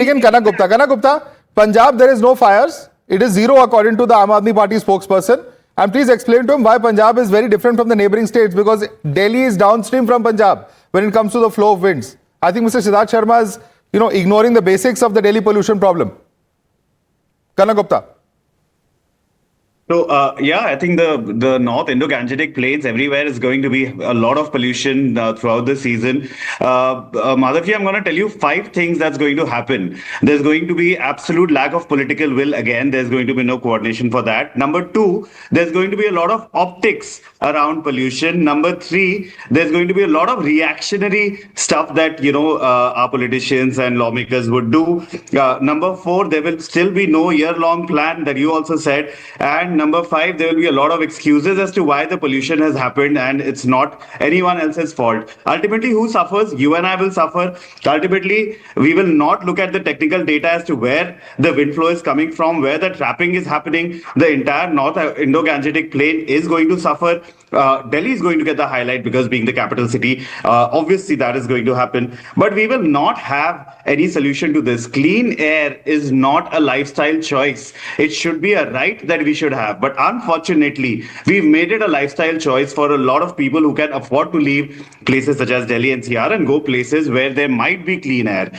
Again, Kanak Gupta, Punjab, there is no fires. It is zero according to the Aam Aadmi Party spokesperson. And please explain to him why Punjab is very different from the neighboring states, because Delhi is downstream from Punjab when it comes to the flow of winds. I think Mr. Siddharth Sharma is, ignoring the basics of the Delhi pollution problem. Kanak Gupta. So, I think the North Indo-Gangetic Plains everywhere is going to be a lot of pollution throughout the season. Madhavji, I'm going to tell you 5 things that's going to happen. There's going to be absolute lack of political will again. There's going to be no coordination for that. Number 2, there's going to be a lot of optics around pollution. Number 3, there's going to be a lot of reactionary stuff that, our politicians and lawmakers would do. Number 4, there will still be no year-long plan that you also said. And number 5, there will be a lot of excuses as to why the pollution has happened, and it's not anyone else's fault. Ultimately, who suffers? You and I will suffer. Ultimately, we will not look at the technical data as to where the wind flow is coming from, where the trapping is happening. The entire North Indo-Gangetic Plain is going to suffer. Delhi is going to get the highlight because being the capital city, obviously that is going to happen. But we will not have any solution to this. Clean air is not a lifestyle choice. It should be a right that we should have. But unfortunately, we've made it a lifestyle choice for a lot of people who can afford to leave places such as Delhi NCR and go places where there might be clean air.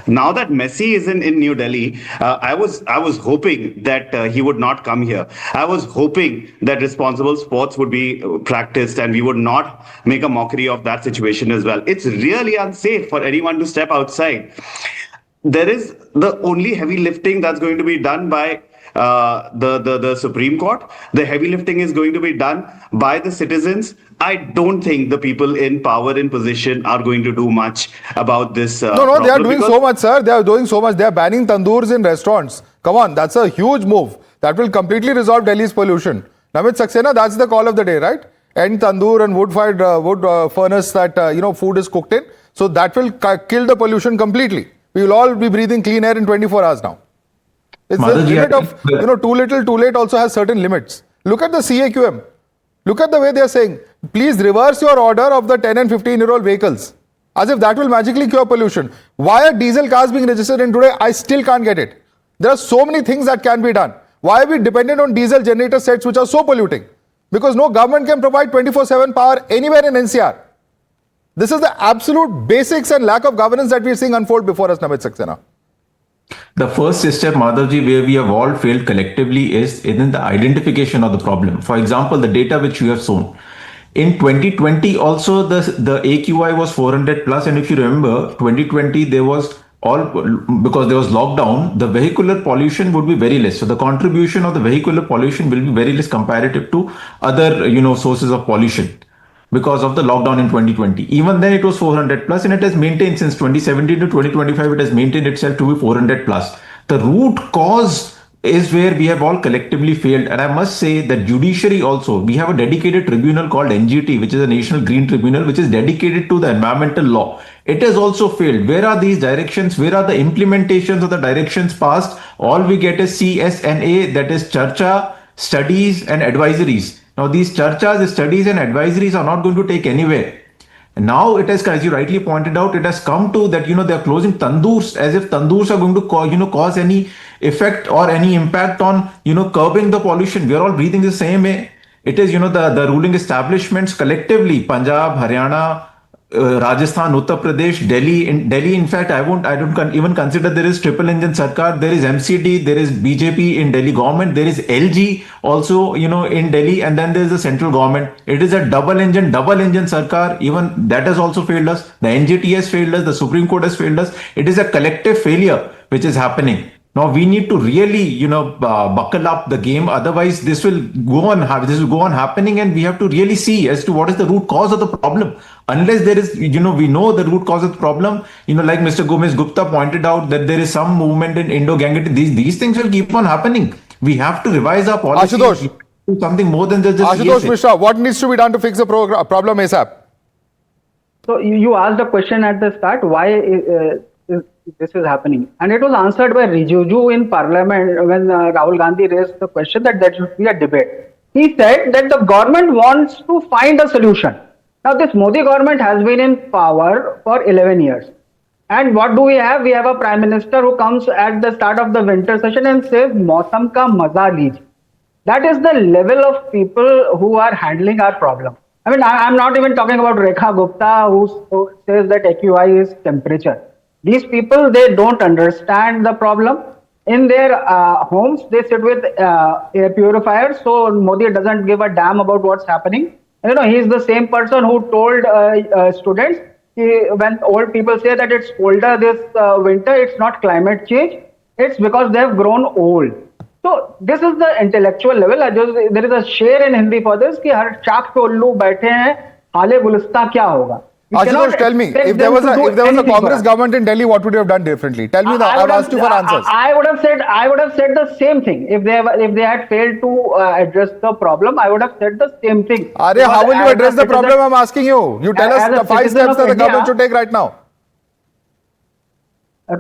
Now that Messi is in New Delhi, I was hoping that he would not come here. I was hoping that responsible sports would be practiced and we would not make a mockery of that situation as well. It's really unsafe for anyone to step outside. There is the only heavy lifting that's going to be done by the Supreme Court. The heavy lifting is going to be done by the citizens. I don't think the people in power, in position, are going to do much about this. No, they are doing so much, sir. They are doing so much. They are banning tandoors in restaurants. Come on, that's a huge move. That will completely resolve Delhi's pollution. Namit Saxena, that's the call of the day, right? End tandoor and wood-fired furnace that food is cooked in. So that will kill the pollution completely. We will all be breathing clean air in 24 hours now. It's the limit of, too little, too late also has certain limits. Look at the CAQM. Look at the way they are saying, please reverse your order of the 10 and 15-year-old vehicles. As if that will magically cure pollution. Why are diesel cars being registered in today? I still can't get it. There are so many things that can be done. Why are we dependent on diesel generator sets which are so polluting? Because no government can provide 24/7 power anywhere in NCR. This is the absolute basics and lack of governance that we are seeing unfold before us, Namit Saxena. The first step, Madhavji, where we have all failed collectively is in the identification of the problem. For example, the data which you have shown. In 2020, also the AQI was 400 plus. And if you remember, 2020, there was because there was lockdown, the vehicular pollution would be very less. So the contribution of the vehicular pollution will be very less comparative to other, sources of pollution. Because of the lockdown in 2020. Even then it was 400 plus, and it has maintained since 2017 to 2025, it has maintained itself to be 400 plus. The root cause is where we have all collectively failed. And I must say that judiciary also, we have a dedicated tribunal called NGT, which is a National Green Tribunal, which is dedicated to the environmental law. It has also failed. Where are these directions? Where are the implementations of the directions passed? All we get is CSNA, that is Charcha, Studies and Advisories. Now, these charchas, studies and advisories are not going to take anywhere. And now it has, as you rightly pointed out, it has come to that, they are closing tandoors as if tandoors are going to cause any effect or any impact on, curbing the pollution. We are all breathing the same way. It is, the ruling establishments collectively, Punjab, Haryana, Rajasthan, Uttar Pradesh, Delhi. In fact, I don't even consider there is triple engine sarkar. There is MCD, there is BJP in Delhi government, there is LG also, in Delhi, and then there is the central government. It is a double engine sarkar. Even that has also failed us. The NGT has failed us. The Supreme Court has failed us. It is a collective failure which is happening. Now we need to really, buckle up the game. Otherwise, this will go on happening, and we have to really see as to what is the root cause of the problem. Unless there is, we know the root cause of the problem. Like Mr. Gomez Gupta pointed out that there is some movement in Indo-Gangetic. These things will keep on happening. We have to revise our policy. Ashutosh, do something more than just Ashutosh Mishra, what needs to be done to fix the problem ASAP? So you asked a question at the start, why this is happening, and it was answered by Rijiju in Parliament when Rahul Gandhi raised the question that there should be a debate. He said that the government wants to find a solution. Now this Modi government has been in power for 11 years, And what do we have? We have a prime minister who comes at the start of the winter session and says, "Mausam ka maza lijiye." That is the level of people who are handling our problem. I mean, I'm not even talking about Rekha Gupta, who says that AQI is temperature. These people, they don't understand the problem. In their homes, they sit with air purifiers, so Modi doesn't give a damn about what's happening. You know, he's the same person who told students, when old people say that it's colder this winter, it's not climate change, it's because they have grown old. So this is the intellectual level. There is a share in Hindi for this कि हर चाक पे उल्लू बैठे हैं, हाले गुलिस्ता क्या होगा? You Ashutosh, cannot tell me, expect if there them was to a do if there was a anything for Congress us. government in Delhi, what would you have done differently? Tell me that. I've asked you for answers. I would have said the same thing. If they had failed to address the problem, I would have said the same thing. Are, Because how will you as a address the citizen- problem? I'm asking you. You tell us as a the 5 citizen steps of that the India- government should take right now.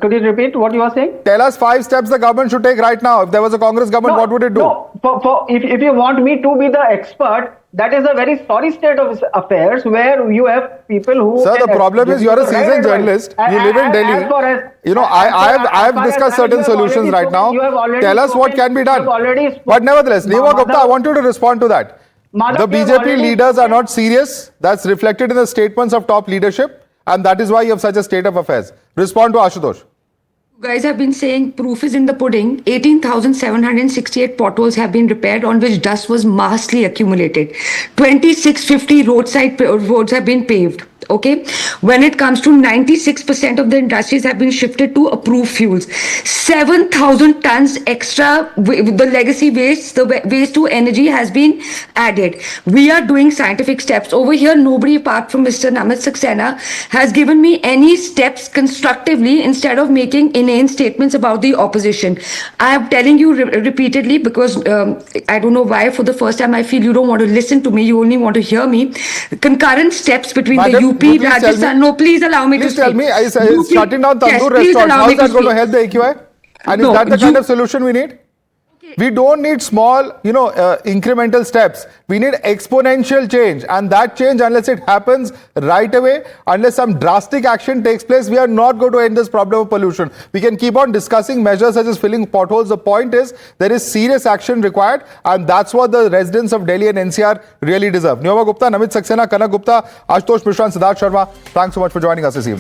Could you repeat what you are saying? Tell us 5 steps the government should take right now. If there was a Congress government, what would it do? No, if you want me to be the expert, that is a very sorry state of affairs where you have people who. Sir, the can problem give is you you're a the right seasoned advice. journalist. You live in As Delhi. far as- You know, as I far have as discussed you certain have solutions already right now. spoken, you have already Tell us what spoken, can be you done. have already spoken. But nevertheless, Nima Gupta, I Madhav- want you to respond to that. Madhav, The you have BJP already leaders are spoken. not serious. That's reflected in the statements of top leadership. And that is why you have such a state of affairs. Respond to Ashutosh. You guys have been saying proof is in the pudding. 18,768 potholes have been repaired on which dust was massively accumulated. 2,650 roads have been paved. Okay, when it comes to 96% of the industries have been shifted to approved fuels. 7,000 tons extra, the legacy waste, the waste to energy has been added. We are doing scientific steps. Over here, nobody apart from Mr. Namit Saxena has given me any steps constructively instead of making inane statements about the opposition. I am telling you repeatedly because I don't know why for the first time I feel you don't want to listen to me, you only want to hear me. Concurrent steps between Madam, the you UP, please tell me- Rajasthan. No, please allow me to Please speak. tell me, is UP shutting down yes, tandoor please restaurants, allow how me is that to going to speak. help the AQI? And is No, that the kind you- of solution we need? We don't need small, incremental steps. We need exponential change. And that change, unless it happens right away, unless some drastic action takes place, we are not going to end this problem of pollution. We can keep on discussing measures such as filling potholes. The point is, there is serious action required. And that's what the residents of Delhi and NCR really deserve. Niyoma Gupta, Namit Saxena, Kanak Gupta, Ashutosh Mishra, and Siddharth Sharma, thanks so much for joining us this evening.